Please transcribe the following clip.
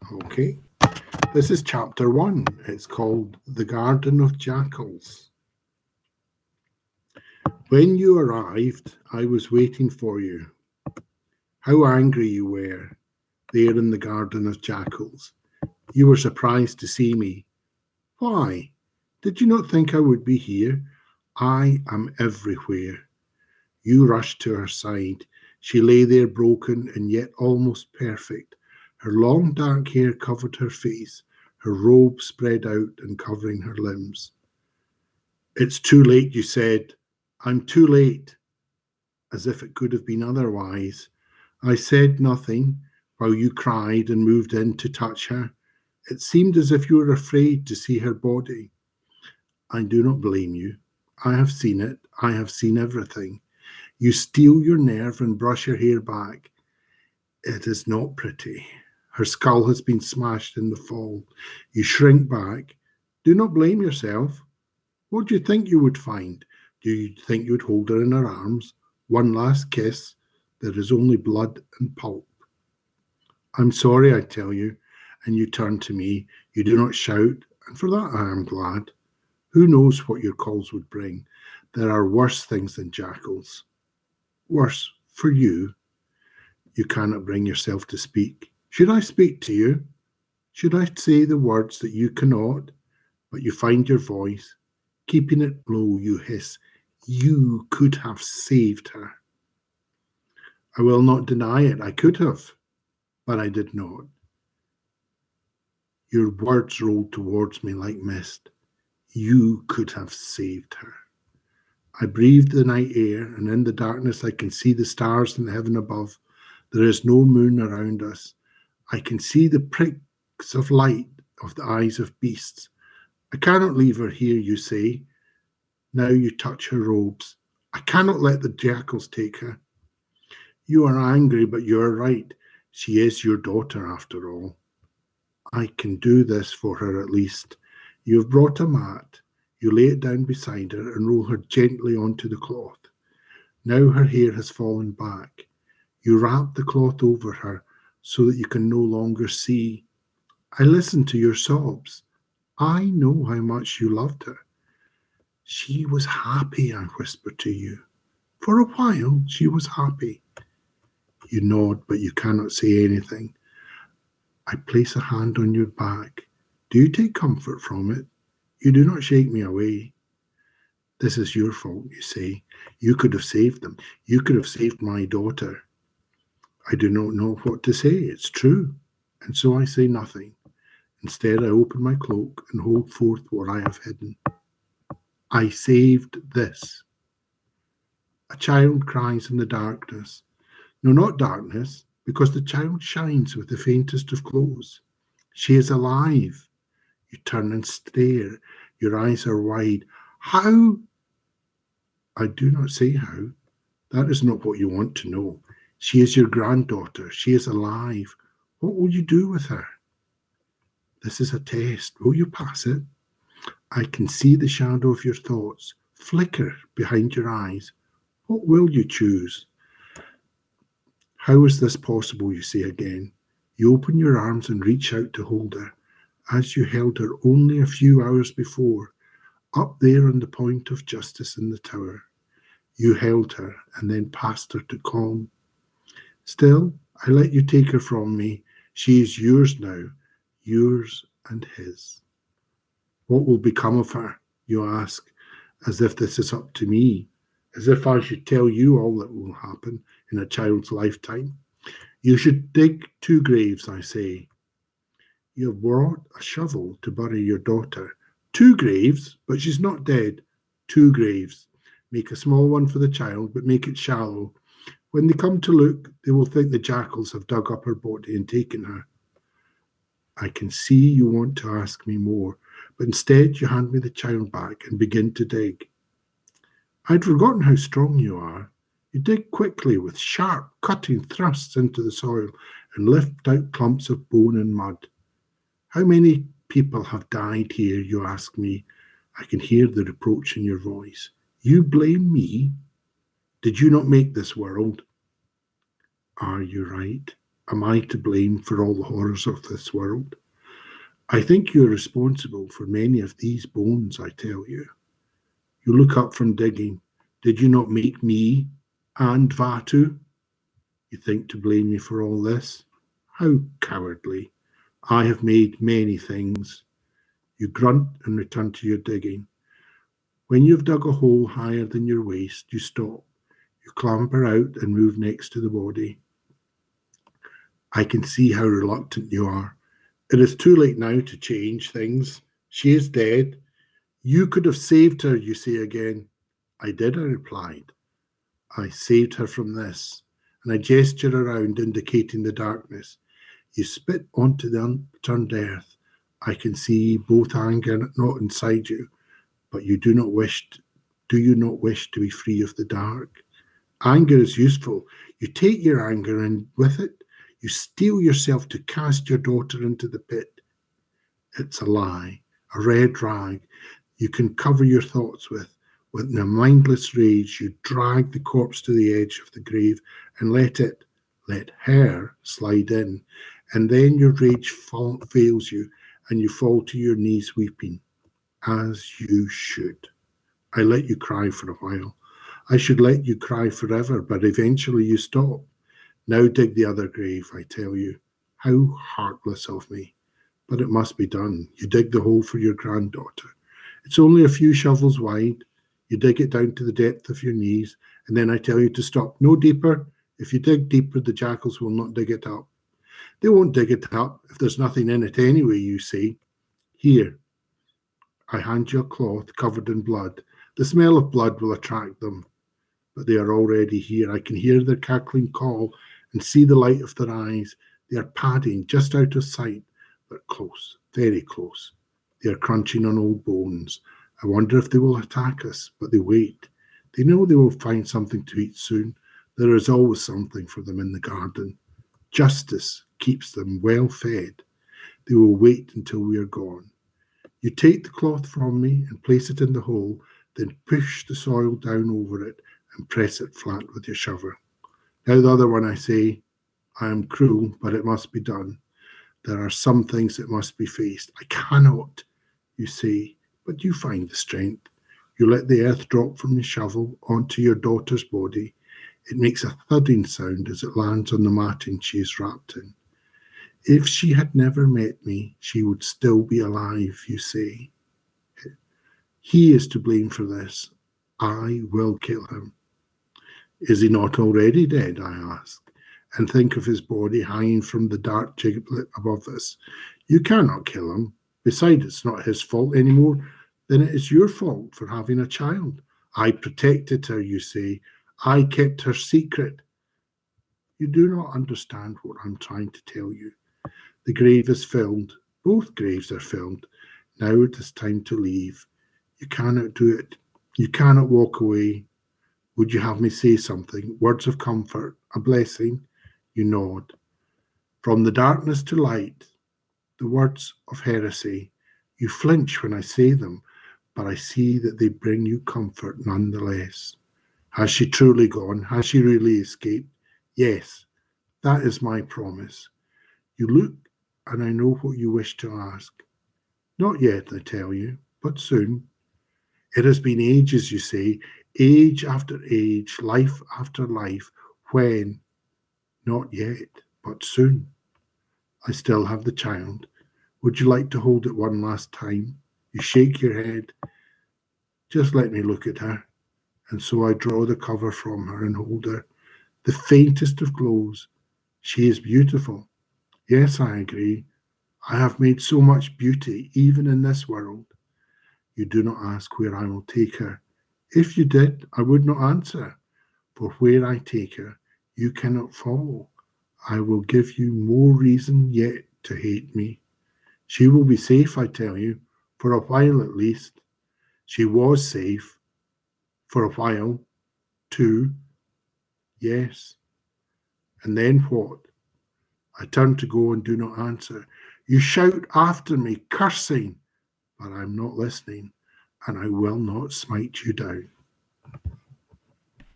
Okay, this is chapter 1. It's called The Garden of Jackals. When you arrived, I was waiting for you. How angry you were there in the Garden of Jackals. You were surprised to see me. Why? Did you not think I would be here? I am everywhere. You rushed to her side. She lay there broken and yet almost perfect. Her long dark hair covered her face, her robe spread out and covering her limbs. It's too late, you said. I'm too late, as if it could have been otherwise. I said nothing while you cried and moved in to touch her. It seemed as if you were afraid to see her body. I do not blame you. I have seen it. I have seen everything. You steel your nerve and brush her hair back. It is not pretty. Her skull has been smashed in the fall. You shrink back. Do not blame yourself. What do you think you would find? Do you think you would hold her in her arms? One last kiss? There is only blood and pulp. I'm sorry, I tell you, and you turn to me. You do not shout, and for that I am glad. Who knows what your calls would bring? There are worse things than jackals. Worse for you. You cannot bring yourself to speak. Should I speak to you? Should I say the words that you cannot? But you find your voice. Keeping it low, you hiss. You could have saved her. I will not deny it. I could have, but I did not. Your words rolled towards me like mist. You could have saved her. I breathe the night air, and in the darkness I can see the stars in the heaven above. There is no moon around us. I can see the pricks of light of the eyes of beasts. I cannot leave her here, you say. Now you touch her robes. I cannot let the jackals take her. You are angry, but you are right. She is your daughter, after all. I can do this for her at least. You have brought a mat. You lay it down beside her and roll her gently onto the cloth. Now her hair has fallen back. You wrap the cloth over her so that you can no longer see. I listen to your sobs. I know how much you loved her. She was happy, I whisper to you. For a while, she was happy. You nod, but you cannot say anything. I place a hand on your back. Do you take comfort from it? You do not shake me away. This is your fault, you say. You could have saved them. You could have saved my daughter. I do not know what to say. It's true. And so I say nothing. Instead, I open my cloak and hold forth what I have hidden. I saved this. A child cries in the darkness. No, not darkness, because the child shines with the faintest of glows. She is alive. You turn and stare. Your eyes are wide. How? I do not say how. That is not what you want to know. She is your granddaughter. She is alive. What will you do with her? This is a test. Will you pass it? I can see the shadow of your thoughts flicker behind your eyes. What will you choose? How is this possible, you say again. You open your arms and reach out to hold her, as you held her only a few hours before, up there on the point of justice in the tower. You held her and then passed her to calm. Still, I let you take her from me. She is yours now, yours and his. What will become of her, you ask, as if this is up to me, as if I should tell you all that will happen in a child's lifetime. You should dig 2 graves, I say. You have brought a shovel to bury your daughter. 2 graves, but she's not dead. 2 graves. Make a small one for the child, but make it shallow. When they come to look, they will think the jackals have dug up her body and taken her. I can see you want to ask me more, but instead you hand me the child back and begin to dig. I'd forgotten how strong you are. You dig quickly with sharp, cutting thrusts into the soil and lift out clumps of bone and mud. How many people have died here, you ask me. I can hear the reproach in your voice. You blame me? Did you not make this world? Are you right? Am I to blame for all the horrors of this world? I think you're responsible for many of these bones, I tell you. You look up from digging. Did you not make me and Vatu? You think to blame me for all this? How cowardly. I have made many things. You grunt and return to your digging. When you've dug a hole higher than your waist, you stop. You clamber out and move next to the body. I can see how reluctant you are. It is too late now to change things. She is dead. You could have saved her, you say again. I did, I replied. I saved her from this. And I gesture around, indicating the darkness. You spit onto the unturned earth. I can see both anger not inside you, but you do you not wish to be free of the dark? Anger is useful. You take your anger and with it, you steel yourself to cast your daughter into the pit. It's a lie, a red rag you can cover your thoughts with. With a mindless rage, you drag the corpse to the edge of the grave and let her slide in. And then your rage fails you and you fall to your knees weeping, as you should. I let you cry for a while. I should let you cry forever, but eventually you stop. Now dig the other grave, I tell you. How heartless of me. But it must be done. You dig the hole for your granddaughter. It's only a few shovels wide. You dig it down to the depth of your knees, and then I tell you to stop. No deeper. If you dig deeper, the jackals will not dig it up. They won't dig it up if there's nothing in it anyway, you see. Here, I hand you a cloth covered in blood. The smell of blood will attract them, but they are already here. I can hear their cackling call and see the light of their eyes. They are padding just out of sight, but close, very close. They are crunching on old bones. I wonder if they will attack us, but they wait. They know they will find something to eat soon. There is always something for them in the garden. Justice keeps them well fed. They will wait until we are gone. You take the cloth from me and place it in the hole, then push the soil down over it and press it flat with your shovel. Now the other one, I say, I am cruel, but it must be done. There are some things that must be faced. I cannot, you say, but you find the strength. You let the earth drop from the shovel onto your daughter's body. It makes a thudding sound as it lands on the matting she is wrapped in. If she had never met me, she would still be alive, you say. He is to blame for this. I will kill him. Is he not already dead, I ask, and think of his body hanging from the dark giblet above us. You cannot kill him. Besides, it's not his fault any more than it is your fault for having a child. I protected her, you say. I kept her secret. You do not understand what I'm trying to tell you. The grave is filled. Both graves are filled. Now it is time to leave. You cannot do it. You cannot walk away. Would you have me say something? Words of comfort, a blessing? You nod. From the darkness to light, the words of heresy. You flinch when I say them, but I see that they bring you comfort nonetheless. Has she truly gone? Has she really escaped? Yes, that is my promise. You look, and I know what you wish to ask. Not yet, I tell you, but soon. It has been ages, you say, age after age, life after life. When? Not yet, but soon. I still have the child. Would you like to hold it one last time? You shake your head. Just let me look at her. And so I draw the cover from her and hold her. The faintest of glows. She is beautiful. Yes, I agree. I have made so much beauty, even in this world. You do not ask where I will take her. If you did, I would not answer. For where I take her, you cannot follow. I will give you more reason yet to hate me. She will be safe, I tell you, for a while at least. She was safe, for a while, too. Yes. And then what? I turn to go and do not answer. You shout after me, cursing, but I'm not listening, and I will not smite you down.